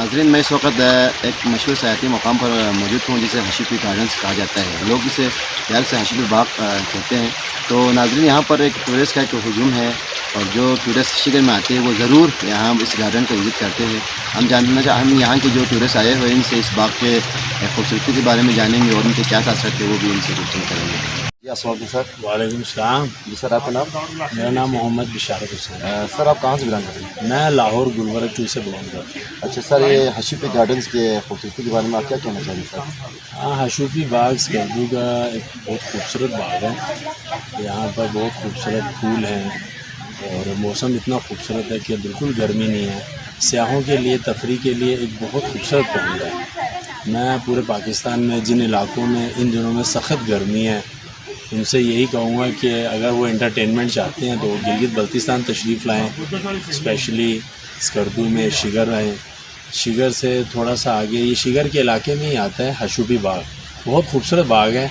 ناظرین میں اس وقت ایک مشہور سیاحتی مقام پر موجود ہوں جسے حشیفی گارڈنز کہا جاتا ہے. لوگ اسے پیار سے حشیفی باغ کہتے ہیں. تو ناظرین یہاں پر ایک ٹورسٹ کا ایک ہجوم ہے اور جو ٹورسٹ شگر میں آتے ہیں وہ ضرور یہاں اس گارڈن کو وزٹ کرتے ہیں. ہم یہاں کے جو ٹورسٹ آئے ہوئے ان سے اس باغ کے خوبصورتی کے بارے میں جانیں گے اور ان کے کیا تاثرات ہے وہ بھی ان سے گفتگو کریں گے. جی السلام علیکم سر. وعلیکم السلام. جی سر آپ کا نام؟ میرا نام محمد بشارت حسین. سر آپ کہاں سے بلانگ کرتے ہیں؟ میں لاہور گلبرگ 2 سے بلانگ کرتا ہوں. اچھا سر یہ حشیفی گارڈنز کے خوبصورتی کے بارے میں آپ کیا کہنا چاہیں گے سر؟ ہاں حشیفی باغ اسکردو کا ایک بہت خوبصورت باغ ہے. یہاں پر بہت خوبصورت پھول ہیں اور موسم اتنا خوبصورت ہے کہ بالکل گرمی نہیں ہے. سیاحوں کے لیے تفریح کے لیے ایک بہت خوبصورت پوائنٹ ہے. میں پورے پاکستان میں جن علاقوں میں ان دنوں میں سخت گرمی ہے ان سے یہی کہوں گا کہ اگر وہ انٹرٹینمنٹ چاہتے ہیں تو گلگت بلتستان تشریف لائیں. اسپیشلی اسکردو میں شگر آئیں. شگر سے تھوڑا سا آگے یہ شگر کے علاقے میں ہی آتا ہے حشیفی باغ. بہت خوبصورت باغ ہے.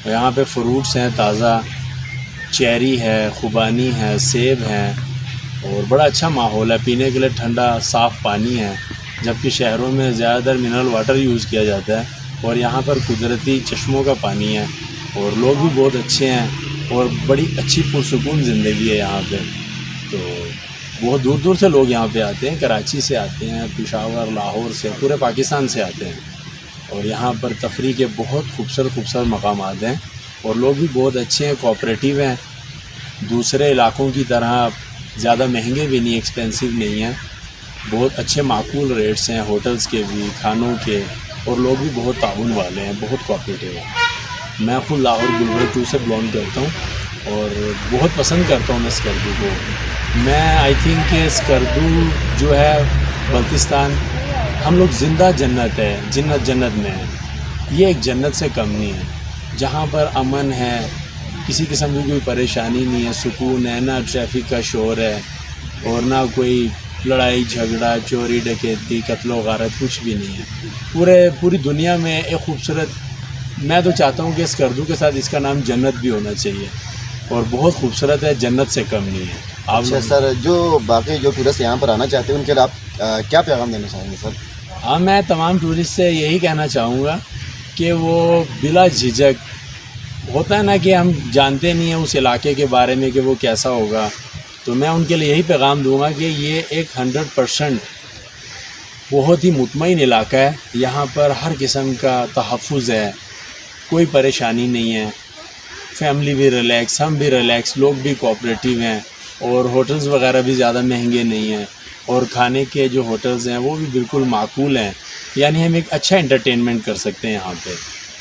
یہاں پہ فروٹس ہیں تازہ، چیری ہے، خوبانی ہے، سیب ہیں اور بڑا اچھا ماحول ہے. پینے کے لیے ٹھنڈا صاف پانی ہے جبکہ شہروں میں زیادہ تر منرل واٹر یوز کیا جاتا ہے اور یہاں پر قدرتی چشموں کا پانی ہے اور لوگ بھی بہت اچھے ہیں اور بڑی اچھی پرسکون زندگی ہے یہاں پہ. تو بہت دور دور سے لوگ یہاں پہ آتے ہیں. کراچی سے آتے ہیں، پشاور، لاہور سے، پورے پاکستان سے آتے ہیں اور یہاں پر تفریح کے بہت خوبصورت مقامات ہیں اور لوگ بھی بہت اچھے ہیں، کوآپریٹیو ہیں. دوسرے علاقوں کی طرح زیادہ مہنگے بھی نہیں، ایکسپینسو نہیں ہیں. بہت اچھے معقول ریٹس ہیں ہوٹلز کے بھی، کھانوں کے، اور لوگ بھی بہت تعاون والے ہیں، بہت کوآپریٹیو ہیں. میں خود لاہور گلبرگ 2 سے بلانگ کرتا ہوں اور بہت پسند کرتا ہوں میں اسکردو کو. میں آئی تھنک کہ اسکردو جو ہے بلتستان، ہم لوگ زندہ جنت ہے، جنت میں ہے. یہ ایک جنت سے کم نہیں ہے جہاں پر امن ہے، کسی قسم کی کوئی پریشانی نہیں ہے، سکون ہے، نہ ٹریفک کا شور ہے اور نہ کوئی لڑائی جھگڑا، چوری ڈکیتی، قتل و غارت، کچھ بھی نہیں ہے. پوری دنیا میں ایک خوبصورت، میں تو چاہتا ہوں کہ اسکردو کے ساتھ اس کا نام جنت بھی ہونا چاہیے اور بہت خوبصورت ہے، جنت سے کم نہیں ہے. اچھا سر، جو باقی جو ٹورسٹ یہاں پر آنا چاہتے ہیں ان کے لیے آپ کیا پیغام دینا چاہیں گے سر؟ ہاں میں تمام ٹورسٹ سے یہی کہنا چاہوں گا کہ وہ بلا جھجک، ہوتا ہے نا کہ ہم جانتے نہیں ہیں اس علاقے کے بارے میں کہ وہ کیسا ہوگا، تو میں ان کے لیے یہی پیغام دوں گا کہ یہ ایک 100% بہت ہی مطمئن علاقہ ہے. یہاں پر ہر قسم کا تحفظ ہے، کوئی پریشانی نہیں ہے. فیملی بھی ریلیکس، ہم بھی ریلیکس، لوگ بھی کوآپریٹیو ہیں اور ہوٹلز وغیرہ بھی زیادہ مہنگے نہیں ہیں اور کھانے کے جو ہوٹلز ہیں وہ بھی بالکل معقول ہیں. یعنی ہم ایک اچھا انٹرٹینمنٹ کر سکتے ہیں یہاں پہ.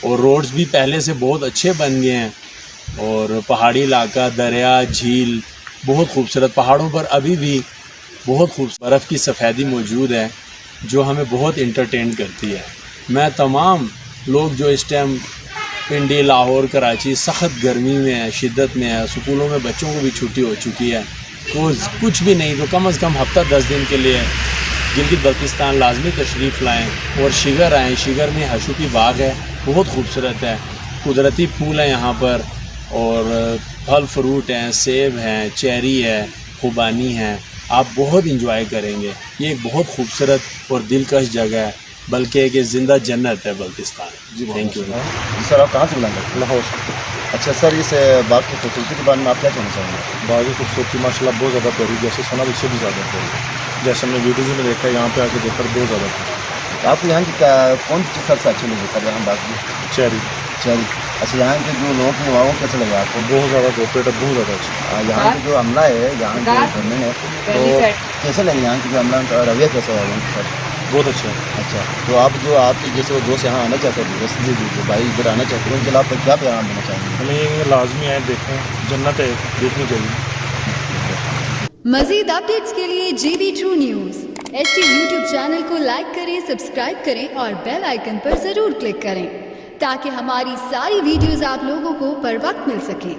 اور روڈز بھی پہلے سے بہت اچھے بن گئے ہیں اور پہاڑی علاقہ، دریا، جھیل بہت خوبصورت. پہاڑوں پر ابھی بھی بہت خوبصورت برف کی سفیدی موجود ہے جو ہمیں بہت انٹرٹین کرتی ہے. میں تمام لوگ جو اس ٹائم پنڈی، لاہور، کراچی سخت گرمی میں ہے، شدت میں ہے، اسکولوں میں بچوں کو بھی چھٹی ہو چکی ہے، وہ کچھ بھی نہیں تو کم از کم ہفتہ 10 دن کے لیے گلگت بلتستان لازمی تشریف لائیں اور شگر آئیں. شگر میں حشیفی باغ ہے، بہت خوبصورت ہے، قدرتی پھول ہیں یہاں پر اور پھل فروٹ ہیں، سیب ہیں، چیری ہے، خوبانی ہے. آپ بہت انجوائے کریں گے. یہ ایک بہت خوبصورت اور دلکش جگہ ہے، بلکہ ایک زندہ جنت ہے بلتستان. جی تھینک یو. جی سر آپ کہاں سے بلانگ کرتے ہیں؟ لاہور. اچھا سر اس باغ کی خوبصورتی کے بارے میں آپ کیا کہنا چاہیں گے؟ باغ کی خوبصورتی ماشاء اللہ بہت زیادہ پیاری، جیسے سنا اس سے بھی زیادہ پیاری، جیسے ہم نے ویڈیوز میں دیکھا ہے، یہاں پہ آ کے دیکھ کر بہت زیادہ پیاری. آپ کو یہاں کی کون سی چیز سب سے اچھی لگی سر یہاں باغ کی؟ چیری. چیری. اچھا یہاں کے جو لوگ ہیں وہاں کیسے لگے آپ کو؟ بہت زیادہ کوپریٹ ہے، بہت زیادہ اچھا. یہاں کی جو عملہ ہے، یہاں کے گھرمین ہے، تو کیسے لگے یہاں کی جو عملہ کا رویہ کیسا ہے سر؟ بہت اچھا ہے. اچھا تو آپ کے جیسے وہ دوست یہاں آنا چاہتے ہیں، جی جی جو بھائی ادھر آنا چاہتے ہیں ان کے لیے آپ کیا پیغام دینا چاہیں گے؟ ہمیں یہ لازمی ہے، دیکھیں جنت ہے، دیکھنی چاہیے. مزید اپڈیٹس کے لیے GB2 news HT YouTube channel کو لائک کریں، سبسکرائب کریں اور بیل آئیکن پر ضرور کلک کریں تاکہ ہماری ساری ویڈیوز آپ لوگوں کو پر وقت مل سکیں.